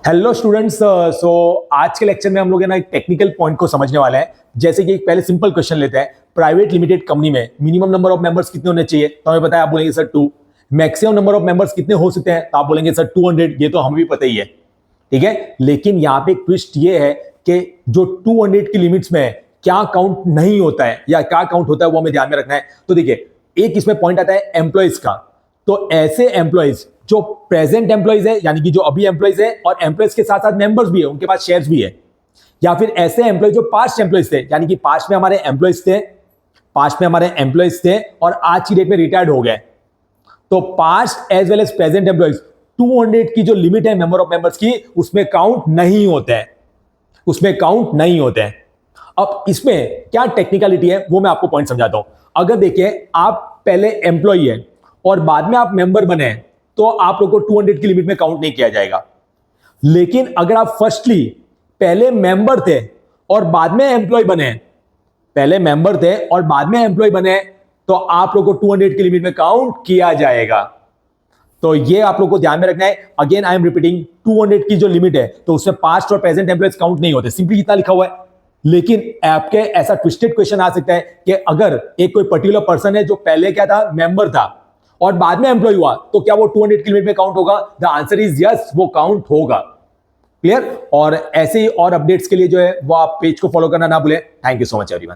Hello students. सो आज के lecture में हम लोग है ना एक टेक्निकल पॉइंट को समझने वाले हैं। जैसे कि एक पहले सिंपल क्वेश्चन लेते हैं। प्राइवेट लिमिटेड कंपनी में मिनिमम नंबर ऑफ मेंबर्स कितने होने चाहिए? तो हमें पता है, आप बोलेंगे sir 2। Maximum number of members कितने हो सकते हैं? तो आप बोलेंगे सर 200। ये तो हमें भी पता ही है, ठीक है। लेकिन यहाँ पे एक ट्विस्ट ये है कि जो 200 की लिमिट्स में है, क्या काउंट नहीं होता है या क्या काउंट होता है वो हमें ध्यान में रखना है। तो देखिए, एक इसमें पॉइंट आता है एम्प्लॉइज का। तो ऐसे एम्प्लॉइज जो प्रेजेंट एम्प्लॉइज है, यानी कि जो अभी एम्प्लॉइज है और एम्प्लॉइज के साथ साथ मेंबर्स भी है, उनके पास शेयर्स भी है, या फिर ऐसे एम्प्लॉइज जो पास्ट एम्प्लॉइज थे, यानी कि पास्ट में हमारे एम्प्लॉइज थे और आज की डेट में रिटायर्ड हो गए। तो past as well as present employees 200 की जो लिमिट है नंबर ऑफ मेंबर्स की, उसमें काउंट नहीं होते हैं। अब इसमें क्या टेक्निकलिटी है वो मैं आपको पॉइंट समझाता हूं। अगर देखिए, आप पहले एम्प्लॉई है और बाद में आप मेंबर बने हैं, तो आप लोग को 200 की लिमिट में काउंट नहीं किया जाएगा। लेकिन अगर आप फर्स्टली पहले मेंबर थे और बाद में एम्प्लॉय बने, तो आप लोग को 200 की लिमिट में काउंट किया जाएगा। तो ये आप लोग को ध्यान में रखना है। अगेन आई एम रिपीटिंग, 200 की जो लिमिट है, तो उसमें पास्ट और प्रेजेंट एम्प्लॉयज काउंट नहीं होते, सिंपली इतना लिखा हुआ है। लेकिन आपके ऐसा ट्विस्टेड क्वेश्चन आ सकता है कि अगर एक कोई पर्टिकुलर पर्सन है जो पहले क्या था, मेंबर था, और बाद में एम्प्लॉय हुआ, तो क्या वो 200 की लिमिट में काउंट होगा? द आंसर इज यस, वो काउंट होगा। क्लियर? और ऐसे ही और अपडेट्स के लिए जो है वो आप पेज को फॉलो करना ना भूलें। Thank you so much everyone.